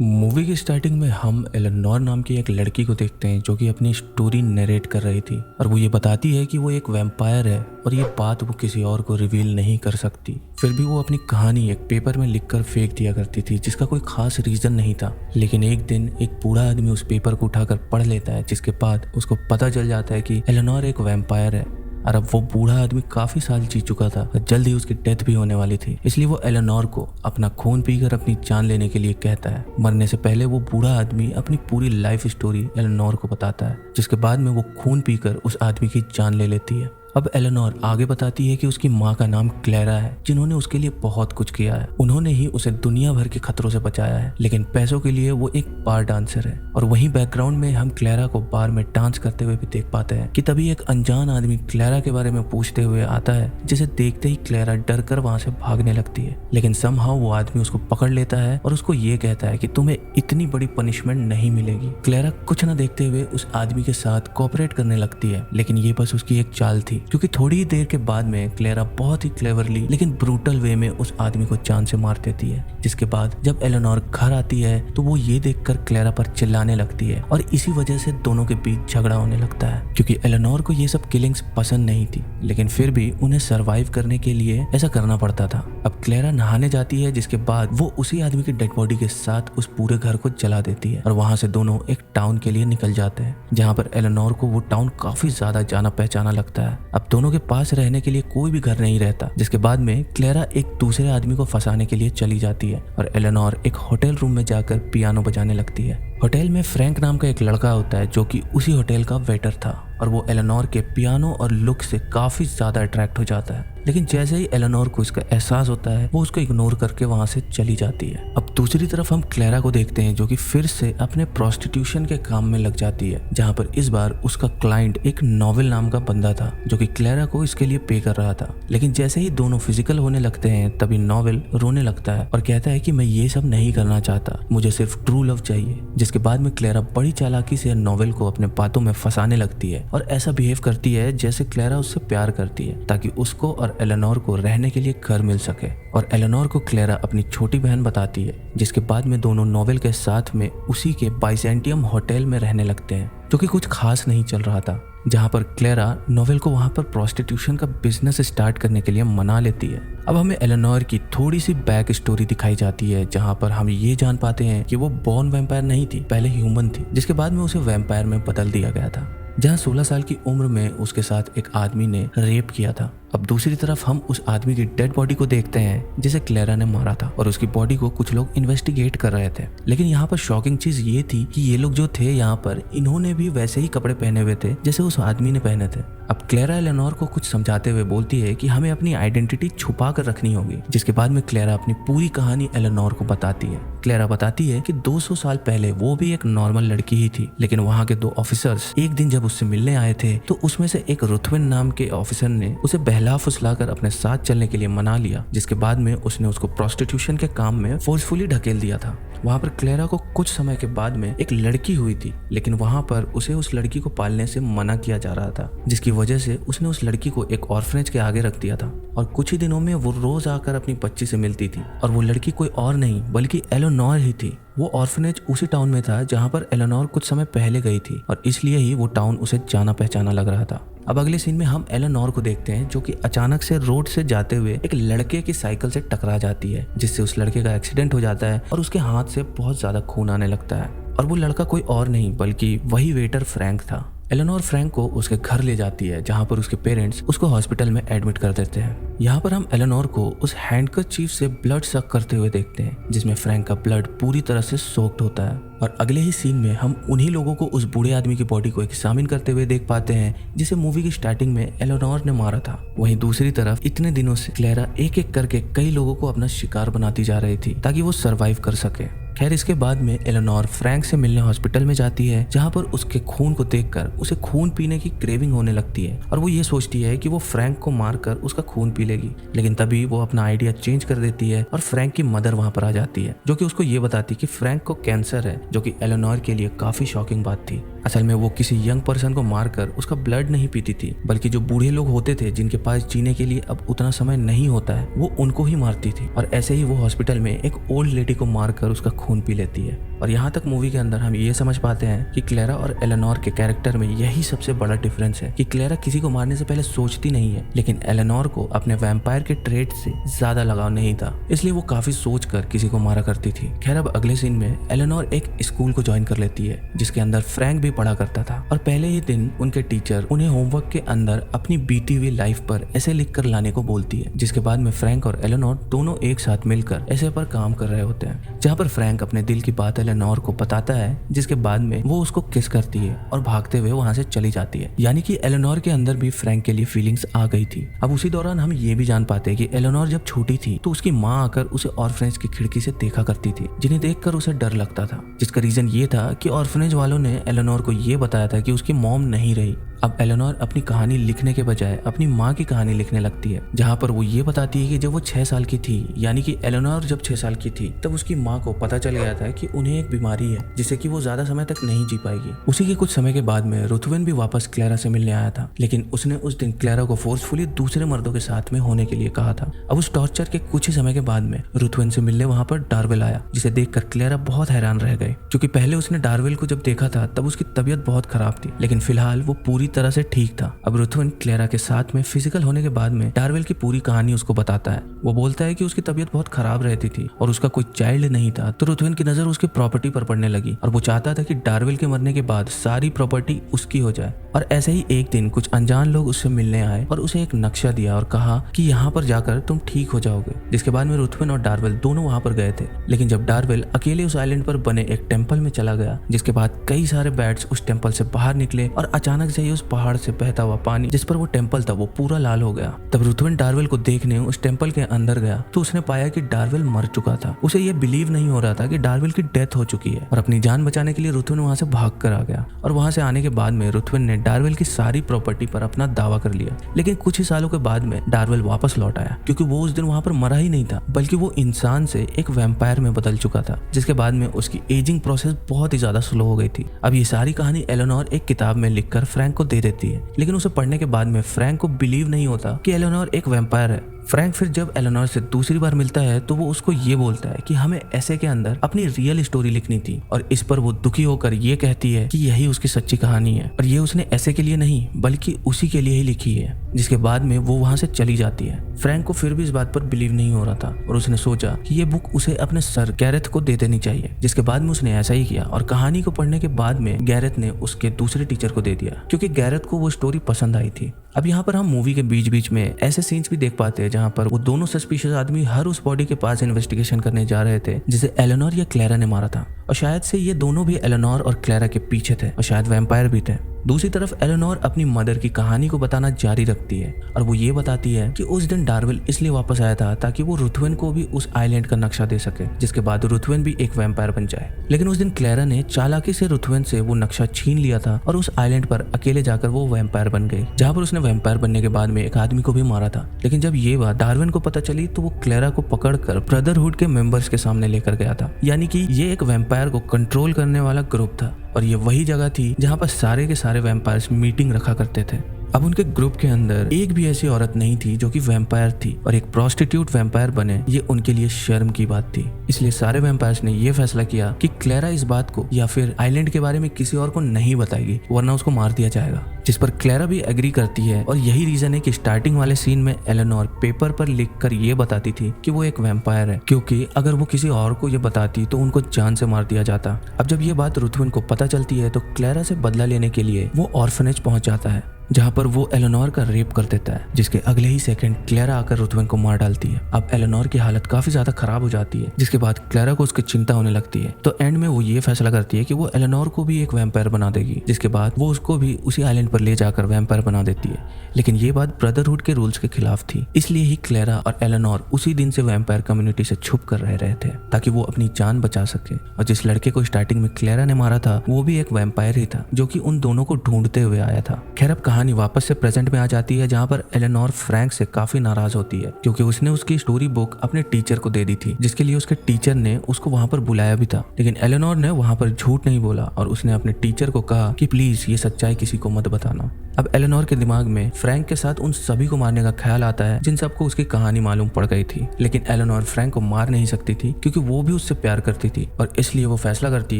Movie की starting में हम एलेनोर नाम की एक लड़की को देखते हैं जो कि अपनी स्टोरी नरेट कर रही थी और वो ये बताती है कि वो एक वैम्पायर है और ये बात वो किसी और को रिवील नहीं कर सकती। फिर भी वो अपनी कहानी एक पेपर में लिखकर फेंक दिया करती थी जिसका कोई खास रीजन नहीं था। लेकिन एक दिन एक बूढ़ा आदमी उस पेपर को उठाकर पढ़ लेता है जिसके बाद उसको पता चल जाता है कि एलेनोर एक वैम्पायर है और अब वो बूढ़ा आदमी काफी साल जी चुका था और जल्द ही उसकी डेथ भी होने वाली थी। इसलिए वो एलेनोर को अपना खून पीकर अपनी जान लेने के लिए कहता है। मरने से पहले वो बूढ़ा आदमी अपनी पूरी लाइफ स्टोरी एलेनोर को बताता है जिसके बाद में वो खून पीकर उस आदमी की जान ले लेती है। अब एलेनोर आगे बताती है कि उसकी माँ का नाम क्लेरा है जिन्होंने उसके लिए बहुत कुछ किया है। उन्होंने ही उसे दुनिया भर के खतरों से बचाया है, लेकिन पैसों के लिए वो एक बार डांसर है। और वहीं बैकग्राउंड में हम क्लेरा को बार में डांस करते हुए भी देख पाते हैं कि तभी एक अनजान आदमी क्लेरा के बारे में पूछते हुए आता है जिसे देखते ही क्लेरा डर कर वहां से भागने लगती है। लेकिन समहाउ वो आदमी उसको पकड़ लेता है और उसको ये कहता है कि तुम्हें इतनी बड़ी पनिशमेंट नहीं मिलेगी। क्लेरा कुछ न देखते हुए उस आदमी के साथ कोऑपरेट करने लगती है, लेकिन ये बस उसकी एक चाल थी क्योंकि थोड़ी ही देर के बाद में क्लेरा बहुत ही क्लेवरली लेकिन ब्रूटल वे में उस आदमी को जान से मार देती है। जिसके बाद जब एलेनोर घर आती है तो वो ये देखकर क्लेरा पर चिल्लाने लगती है और इसी वजह से दोनों के बीच झगड़ा होने लगता है क्योंकि एलेनोर को ये सब किलिंग्स पसंद नहीं थी, लेकिन फिर भी उन्हें सरवाइव करने के लिए ऐसा करना पड़ता था। अब क्लेरा नहाने जाती है जिसके बाद वो उसी आदमी की डेड बॉडी के साथ उस पूरे घर को जला देती है और वहां से दोनों एक टाउन के लिए निकल जाते हैं जहाँ पर एलेनोर को वो टाउन काफी ज्यादा जाना पहचाना लगता है। अब दोनों के पास रहने के लिए कोई भी घर नहीं रहता, जिसके बाद में क्लेरा एक दूसरे आदमी को फंसाने के लिए चली जाती है और एलेनोर एक होटल रूम में जाकर पियानो बजाने लगती है। होटल में फ्रैंक नाम का एक लड़का होता है जो कि उसी होटल का वेटर था और वो एलेनोर के पियानो और लुक से काफी ज्यादा अट्रैक्ट हो जाता है। लेकिन जैसे ही एलेनोर को इसका एहसास होता है वो उसको इग्नोर करके वहां से चली जाती है। अब दूसरी तरफ हम क्लेरा को देखते हैं जो कि फिर से अपने प्रोस्टिट्यूशन के काम में लग जाती है, जहां पर इस बार उसका क्लाइंट एक नोवेल नाम का बंदा था जो कि क्लेरा को इसके लिए पे कर रहा था। लेकिन जैसे ही दोनों फिजिकल होने लगते हैं तभी नोवेल रोने लगता है और कहता है कि मैं ये सब नहीं करना चाहता, मुझे सिर्फ ट्रू लव चाहिए। जिसके बाद में क्लेरा बड़ी चालाकी से नोवेल को अपने बातों में फंसाने लगती है और ऐसा बिहेव करती है जैसे क्लेरा उससे प्यार करती है ताकि उसको और एलेनोर को रहने के लिए घर मिल सके। और एलेनोर को क्लेरा अपनी छोटी बहन बताती है, जिसके बाद में दोनों नोवेल के साथ में उसी के बाइजेंटियम होटल में रहने लगते हैं जो कि कुछ खास नहीं चल रहा था, जहां पर क्लेरा नोवेल को वहां पर प्रोस्टिट्यूशन का बिजनेस स्टार्ट करने के लिए मना लेती है। अब हमें एलेनोर की थोड़ी सी बैक स्टोरी दिखाई जाती है जहां पर हम ये जान पाते हैं कि वो बॉर्न वैम्पायर नहीं थी, पहले ह्यूमन थी, जिसके बाद में उसे वैम्पायर में बदल दिया गया था, जहां 16 साल की उम्र में उसके साथ एक आदमी ने रेप किया था। अब दूसरी तरफ हम उस आदमी की डेड बॉडी को देखते हैं जिसे क्लेरा ने मारा था और उसकी बॉडी को कुछ लोग इन्वेस्टिगेट कर रहे थे। लेकिन यहाँ पर शॉकिंग चीज ये थी कि ये लोग जो थे यहाँ पर इन्होंने भी वैसे ही कपड़े पहने हुए थे जैसे उस आदमी ने पहने थे। अब क्लेरा एलेनोर को कुछ समझाते हुए बोलती है कि हमें अपनी आइडेंटिटी छुपा कर रखनी होगी, जिसके बाद में क्लेरा अपनी पूरी कहानी एलेनोर को बताती है। क्लेरा बताती है कि 200 साल पहले वो भी एक नॉर्मल लड़की ही थी, लेकिन वहाँ के 2 ऑफिसर्स एक दिन जब उससे मिलने आए थे तो उसमें से एक रुथविन नाम के ऑफिसर ने उसे बहला फुसलाकर अपने साथ चलने के लिए मना लिया, जिसके बाद में उसने उसको प्रोस्टिट्यूशन के काम में फोर्सफुली ढकेल दिया था। वहां पर क्लेरा को कुछ समय के बाद में एक लड़की हुई थी, लेकिन वहां पर उसे उस लड़की को पालने से मना किया जा रहा था, जिसकी वजह से उसने उस लड़की को एक ऑर्फनेज के आगे रख दिया था और कुछ ही दिनों में वो रोज आकर अपनी बच्ची से मिलती थी और वो लड़की कोई और नहीं बल्कि एलेनोर ही थी। वो ऑर्फनेज उसी टाउन में था जहां पर एलेनोर कुछ समय पहले गई थी और इसलिए ही वो टाउन उसे जाना पहचाना लग रहा था। अब अगले सीन में हम एलेनोर को देखते हैं जो कि अचानक से रोड से जाते हुए एक लड़के की साइकिल से टकरा जाती है, जिससे उस लड़के का एक्सीडेंट हो जाता है और उसके हाथ से बहुत ज्यादा खून आने लगता है। और वो लड़का कोई और नहीं बल्कि वही वेटर फ्रैंक था। एलेनोर फ्रैंक को उसके घर ले जाती है जहां पर उसके पेरेंट्स उसको हॉस्पिटल में एडमिट कर देते हैं। यहाँ पर हम एलेनोर को उस हैंडकरचीफ से ब्लड सक करते हुए देखते हैं जिसमें फ्रैंक का ब्लड पूरी तरह से सोक्ड होता है। और अगले ही सीन में हम उन्हीं लोगों को उस बूढ़े आदमी की बॉडी को एग्जामिन करते हुए देख पाते हैं जिसे मूवी की स्टार्टिंग में एलेनोर ने मारा था। वहीं दूसरी तरफ इतने दिनों से क्लेरा एक एक करके कई लोगों को अपना शिकार बनाती जा रही थी ताकि वो सरवाइव कर सके। खैर इसके बाद में एलेनोर फ्रैंक से मिलने हॉस्पिटल में जाती है जहां पर उसके खून को देखकर उसे खून पीने की क्रेविंग होने लगती है और वो ये सोचती है कि वो फ्रैंक को मारकर उसका खून पी लेगी। लेकिन तभी वो अपना आइडिया चेंज कर देती है और फ्रैंक की मदर वहां पर आ जाती है जो कि उसको ये बताती है कि फ्रैंक को कैंसर है, जो कि एलेनोर के लिए काफी शॉकिंग बात थी। असल में वो किसी यंग पर्सन को मारकर उसका ब्लड नहीं पीती थी, बल्कि जो बूढ़े लोग होते थे जिनके पास जीने के लिए अब उतना समय नहीं होता है, वो उनको ही मारती थी। और ऐसे ही वो हॉस्पिटल में एक ओल्ड लेडी को मारकर उसका खून पी लेती है। और यहाँ तक मूवी के अंदर हम ये समझ पाते हैं कि क्लेरा और एलेनोर के कैरेक्टर में यही सबसे बड़ा डिफरेंस है कि क्लेरा किसी को मारने से पहले सोचती नहीं है, लेकिन एलेनोर को अपने वैम्पायर के ट्रेड से ज्यादा लगाव नहीं था, इसलिए वो काफी सोच कर किसी को मारा करती थी। खैर, अब अगले सीन में एलेनोर एक स्कूल को ज्वाइन कर लेती है जिसके अंदर फ्रैंक भी पढ़ा करता था। और पहले ही दिन उनके टीचर उन्हें होमवर्क के अंदर अपनी बीती हुई लाइफ पर ऐसे लिख कर लाने को बोलती है, जिसके बाद में फ्रैंक और एलेनोर दोनों एक साथ मिलकर ऐसे पर काम कर रहे होते हैं, जहाँ पर फ्रैंक अपने दिल की बात एलेनोर को बताता है, जिसके बाद में वो उसको किस करती है और भागते हुए वहां से चली जाती है। यानी कि एलेनोर के अंदर भी फ्रैंक के लिए फीलिंग्स आ गई थी। अब उसी दौरान हम ये भी जान पाते हैं कि एलेनोर जब छोटी थी तो उसकी माँ आकर उसे ऑर्फनेज की खिड़की से देखा करती थी, जिन्हें देखकर उसे डर लगता था, जिसका रीजन ये था कि ऑर्फनेज वालों ने एलेनोर को ये बताया था कि उसकी मॉम नहीं रही। अब एलेनोर अपनी कहानी लिखने के बजाय अपनी माँ की कहानी लिखने लगती है, जहाँ पर वो ये बताती है कि जब वो 6 साल की थी, यानी कि एलेनोर जब 6 साल की थी, तब उसकी माँ को पता चल गया था कि उन्हें एक बीमारी है जिससे कि वो ज्यादा समय तक नहीं जी पाएगी। उसी के कुछ समय के बाद में रुथवेन भी वापस क्लेरा से मिलने आया था, लेकिन उसने उस दिन क्लेरा को फोर्सफुली दूसरे मर्दों के साथ में होने के लिए कहा था। अब उस टॉर्चर के कुछ ही समय के बाद में रुथवेन से मिलने वहाँ पर डार्वेल आया, जिसे देखकर क्लेरा बहुत हैरान रह गए, क्योंकि पहले उसने डार्वेल को जब देखा था तब उसकी तबीयत बहुत खराब थी, लेकिन फिलहाल वो पूरी तरह से ठीक था। अब रुथवेन क्लेरा के साथ में फिजिकल होने के बाद में डार्वेल की पूरी कहानी उसको बताता है। वो बोलता है कि उसकी तबीयत बहुत खराब रहती थी और उसका कोई चाइल्ड नहीं था, तो रुथवेन की नजर उसकी प्रॉपर्टी पर पड़ने लगी और वो चाहता था कि डार्वेल के मरने के बाद सारी प्रॉपर्टी उसकी हो जाए। और ऐसे ही एक दिन कुछ अनजान लोग उससे मिलने आए और उसे एक नक्शा दिया और कहा कि यहाँ पर जाकर तुम ठीक हो जाओगे, जिसके बाद में रुथवेन और डार्वेल दोनों वहां पर गए थे। लेकिन जब डार्वेल अकेले उस आइलैंड पर बने एक टेम्पल में चला गया, जिसके बाद कई सारे बैट्स उस टेम्पल से बाहर निकले और अचानक से ही उस पहाड़ से बहता हुआ पानी जिस पर वो टेम्पल था वो पूरा लाल हो गया। तब रुथवेन डार्वेल को देखने उस टेम्पल के अंदर गया तो उसने पाया कि डार्वेल मर चुका था। उसे ये बिलीव नहीं हो रहा था कि डार्वेल की डेथ हो चुकी है और अपनी जान बचाने के लिए रुथवेन वहां से भाग कर आ गया। और वहां से आने के बाद में रुथवेन ने डार्वेल की सारी प्रॉपर्टी पर अपना दावा कर लिया। लेकिन कुछ ही सालों के बाद में डार्वेल वापस लौट आया, क्योंकि वो उस दिन वहां पर मरा ही नहीं था, बल्कि वो इंसान से एक वैम्पायर में बदल चुका था, जिसके बाद में उसकी एजिंग प्रोसेस बहुत ही ज्यादा स्लो हो गई थी। अब ये सारी कहानी एलेनोर एक किताब में लिखकर फ्रैंक को दे देती है, लेकिन उसे पढ़ने के बाद में फ्रैंक को बिलीव नहीं होता कि एलेनोर एक वैम्पायर है। फ्रैंक फिर जब एलेनोर से दूसरी बार मिलता है तो वो उसको ये बोलता है कि हमें ऐसे के अंदर अपनी रियल स्टोरी लिखनी थी, और इस पर वो दुखी होकर ये कहती है कि यही उसकी सच्ची कहानी है और ये उसने ऐसे के लिए नहीं बल्कि उसी के लिए ही लिखी है। जिसके बाद में वो वहां से चली जाती है। फ्रैंक को फिर भी इस बात पर बिलीव नहीं हो रहा था और उसने सोचा कि ये बुक उसे अपने सर गैरेथ को दे देनी चाहिए, जिसके बाद में उसने ऐसा ही किया और कहानी को पढ़ने के बाद में गैरेथ ने उसके दूसरे टीचर को दे दिया, क्योंकि गैरेथ को वो स्टोरी पसंद आई थी। अब यहाँ पर हम मूवी के बीच बीच में ऐसे सीन्स भी देख पाते हैं जहाँ पर वो दोनों सस्पिशियस आदमी हर उस बॉडी के पास इन्वेस्टिगेशन करने जा रहे थे जिसे एलेनोर या क्लेरा ने मारा था, और शायद से ये दोनों भी एलेनोर और क्लेरा के पीछे थे और शायद वैम्पायर भी थे। दूसरी तरफ एलेनोर अपनी मदर की कहानी को बताना जारी रखती है और वो ये बताती है कि उस दिन डार्वेल इसलिए वापस आया था ताकि वो रुथवेन को भी उस आइलैंड का नक्शा दे सके, जिसके बाद रुथवेन भी एक वैम्पायर बन जाए। लेकिन उस दिन क्लेरा ने चालाकी से रुथवेन से वो नक्शा छीन लिया था और उस आइलैंड पर अकेले जाकर वो वैम्पायर बन गई, जहाँ पर उसने वैम्पायर बनने के बाद में एक आदमी को भी मारा था। लेकिन जब ये बात डार्वेल को पता चली तो वो क्लेरा को पकड़कर ब्रदरहुड के मेंबर्स के सामने लेकर गया था, यानी कि ये एक वैम्पायर को कंट्रोल करने वाला ग्रुप था और ये वही जगह थी जहाँ पर सारे के सारे वैम्पायर्स मीटिंग रखा करते थे। अब उनके ग्रुप के अंदर एक भी ऐसी औरत नहीं थी जो कि वैम्पायर थी, और एक प्रोस्टिट्यूट वैम्पायर बने ये उनके लिए शर्म की बात थी। इसलिए सारे वैम्पायर्स ने ये फैसला किया कि क्लेरा इस बात को या फिर आइलैंड के बारे में किसी और को नहीं बताएगी, वरना उसको मार दिया जाएगा, जिस पर क्लेरा भी एग्री करती है। और यही रीजन है कि स्टार्टिंग वाले सीन में एलेनोर पेपर पर लिखकर ये बताती थी कि वो एक वैम्पायर है, क्योंकि अगर वो किसी और को ये बताती तो उनको जान से मार दिया जाता। अब जब ये बात रुथवेन को पता चलती है तो क्लेरा से बदला लेने के लिए वो ऑर्फनेज पहुंच जाता है, जहाँ पर वो एलेनोर का रेप कर देता है, जिसके अगले ही सेकंड क्लेरा आकर रुथवेन को मार डालती है। अब एलेनोर की हालत काफी ज्यादा खराब हो जाती है, जिसके बाद क्लेरा को उसकी चिंता होने लगती है। तो एंड में वो ये फैसला करती है कि वो एलेनोर को भी एक वैम्पायर बना देगी, जिसके बाद वो उसको भी उसी आइलैंड पर ले जाकर वैम्पायर बना देती है। लेकिन ये बात ब्रदरहुड के रूल्स के खिलाफ थी, इसलिए ही क्लेरा और एलेनोर उसी दिन से वैम्पायर कम्युनिटी से छुप कर रह रहे थे ताकि वो अपनी जान बचा सके। और जिस लड़के को स्टार्टिंग में क्लेरा ने मारा था वो भी एक वैम्पायर ही था, जो कि उन दोनों को ढूंढते हुए आया था। खैर अब कहानी वापस से प्रेजेंट में आ जाती है, जहाँ पर एलेनोर फ्रैंक से काफी नाराज होती है क्योंकि उसने उसकी स्टोरी बुक अपने टीचर को दे दी थी, जिसके लिए उसके टीचर ने उसको वहाँ पर बुलाया भी था। लेकिन एलेनोर ने वहाँ पर झूठ नहीं बोला और उसने अपने टीचर को कहा कि प्लीज ये सच्चाई किसी को मत बताना। अब एलेनोर के दिमाग में फ्रैंक के साथ उन सभी को मारने का ख्याल आता है जिन सबको उसकी कहानी मालूम पड़ गई थी, लेकिन एलेनोर फ्रैंक को मार नहीं सकती थी क्योंकि वो भी उससे प्यार करती थी और इसलिए वो फैसला करती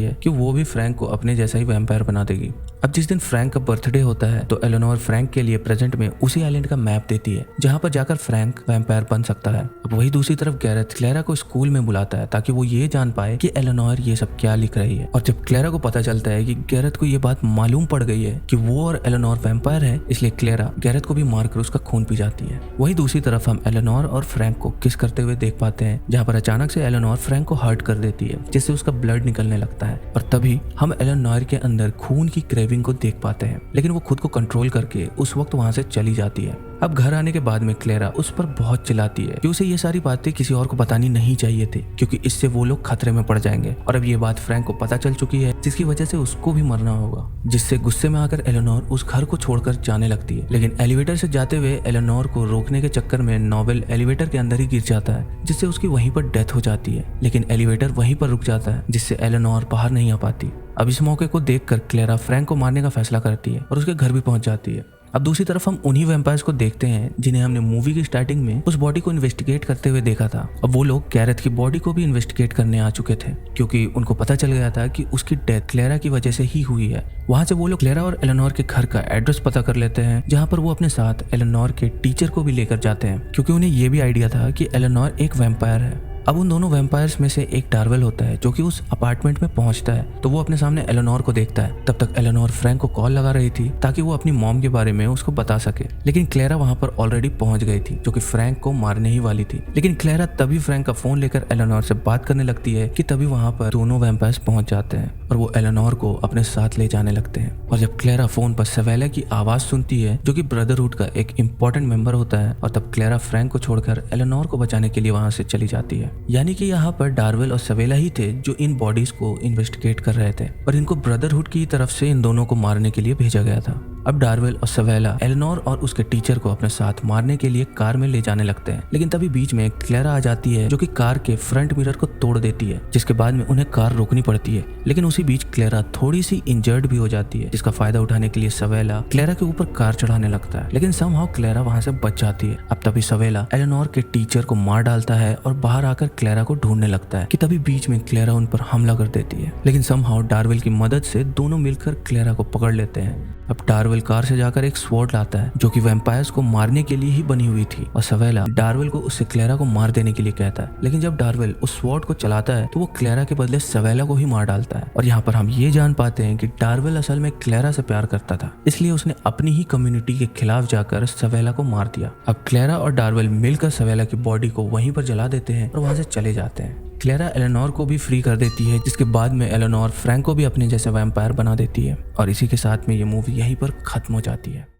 है कि वो भी फ्रैंक को अपने जैसा ही वैम्पायर बना देगी। अब जिस दिन फ्रैंक का बर्थडे होता है तो एलेनोर फ्रैंक के लिए प्रेजेंट में उसी आइलैंड का मैप देती है जहाँ पर जाकर फ्रैंक वैम्पायर बन सकता है। अब वही दूसरी तरफ गैरेथ क्लेरा को स्कूल में बुलाता है ताकि वो ये जान पाए कि एलेनोर ये सब क्या लिख रही है। और जब क्लेरा को पता चलता है कि गैरेथ को ये बात मालूम पड़ गई है कि वो और एलेनोर वैम्पायर है, इसलिए क्लेरा गैरेथ को भी मारकर उसका खून पी जाती है। वही दूसरी तरफ हम एलेनोर और फ्रैंक को किस करते हुए देख पाते हैं, जहाँ पर अचानक से एलेनोर फ्रैंक को हर्ट कर देती है जिससे उसका ब्लड निकलने लगता है और तभी हम एलेनोर के अंदर खून की क्रेविंग को देख पाते हैं, लेकिन वो खुद को कंट्रोल करके उस वक्त वहां से चली जाती है। अब घर आने के बाद में क्लेरा उस पर बहुत चिल्लाती है कि उसे ये सारी बातें किसी और को बतानी नहीं चाहिए थी क्योंकि इससे वो लोग खतरे में पड़ जाएंगे और अब ये बात फ्रैंक को पता चल चुकी है जिसकी वजह से उसको भी मरना होगा, जिससे गुस्से में आकर एलेनोर उस घर को छोड़कर जाने लगती है। लेकिन एलिवेटर से जाते हुए एलेनोर को रोकने के चक्कर में नोबेल एलिवेटर के अंदर ही गिर जाता है जिससे उसकी वहीं पर डेथ हो जाती है, लेकिन एलिवेटर वहीं पर रुक जाता है जिससे एलेनोर बाहर नहीं आ पाती। अब इस मौके को देखकर क्लेरा फ्रैंक को मारने का फैसला करती है और उसके घर भी पहुंच जाती है। अब दूसरी तरफ हम उन्हीं वैम्पायर्स को देखते हैं जिन्हें हमने मूवी की स्टार्टिंग में उस बॉडी को इन्वेस्टिगेट करते हुए देखा था। अब वो लोग गैरेथ की बॉडी को भी इन्वेस्टिगेट करने आ चुके थे क्योंकि उनको पता चल गया था कि उसकी डेथ क्लेरा की वजह से ही हुई है। वहां से वो लोग क्लेरा और एलेनोर के घर का एड्रेस पता कर लेते हैं, जहां पर वो अपने साथ एलेनोर के टीचर को भी लेकर जाते हैं क्योंकि उन्हें ये भी आइडिया था कि एलेनोर एक वैम्पायर है। अब उन दोनों वैम्पायर्स में से एक डार्वेल होता है जो कि उस अपार्टमेंट में पहुंचता है तो वो अपने सामने एलेनोर को देखता है। तब तक एलेनोर फ्रैंक को कॉल लगा रही थी ताकि वो अपनी मॉम के बारे में उसको बता सके, लेकिन क्लेरा वहां पर ऑलरेडी पहुंच गई थी जो कि फ्रैंक को मारने ही वाली थी। लेकिन क्लेरा तभी फ्रैंक का फोन लेकर एलेनोर से बात करने लगती है कि तभी वहां पर दोनों वैम्पायर्स पहुंच जाते हैं और वो एलेनोर को अपने साथ ले जाने लगते हैं। और जब क्लेरा फोन पर सवेला की आवाज सुनती है जो कि ब्रदरहुड का एक इम्पोर्टेंट मेंबर होता है, और तब क्लेरा फ्रैंक को छोड़कर एलेनोर को बचाने के लिए वहां से चली जाती है। यानी कि यहाँ पर डार्वेल और सवेला ही थे जो इन बॉडीज को इन्वेस्टिगेट कर रहे थे और इनको ब्रदरहुड की तरफ से इन दोनों को मारने के लिए भेजा गया था। अब डार्वेल और सवेला एलेनोर और उसके टीचर को अपने साथ मारने के लिए कार में ले जाने लगते हैं, लेकिन तभी बीच में क्लेरा आ जाती है जो कि कार के फ्रंट मिरर को तोड़ देती है, जिसके बाद में उन्हें कार रोकनी पड़ती है। लेकिन उसी बीच क्लेरा थोड़ी सी इंजर्ड भी हो जाती है, जिसका फायदा उठाने के लिए सवेला क्लेरा के ऊपर कार चढ़ाने लगता है, लेकिन समहाउ क्लेरा वहां से बच जाती है। अब तभी सवेला एलेनोर के टीचर को मार डालता है और बाहर आकर क्लेरा को ढूंढने लगता है कि तभी बीच में क्लेरा उन पर हमला कर देती है, लेकिन समहाउ डार्वेल की मदद से दोनों मिलकर क्लेरा को पकड़ लेते हैं। अब डार्वेल कार से जाकर एक स्वॉर्ड लाता है जो कि वैम्पायर्स को मारने के लिए ही बनी हुई थी और सवेला डार्वेल को उससे क्लेरा को मार देने के लिए कहता है, लेकिन जब डार्वेल उस स्वॉर्ड को चलाता है तो वो क्लेरा के बदले सवेला को ही मार डालता है। और यहाँ पर हम ये जान पाते हैं कि डार्वेल असल में क्लेरा से प्यार करता था, इसलिए उसने अपनी ही कम्युनिटी के खिलाफ जाकर सवेला को मार दिया। अब क्लेरा और डार्वेल मिलकर सवेला की बॉडी को वहीं पर जला देते हैं और वहां से चले जाते हैं। क्लेरा एलेनोर को भी फ्री कर देती है, जिसके बाद में एलेनोर फ्रैंक को भी अपने जैसे वैम्पायर बना देती है और इसी के साथ में ये मूवी यहीं पर खत्म हो जाती है।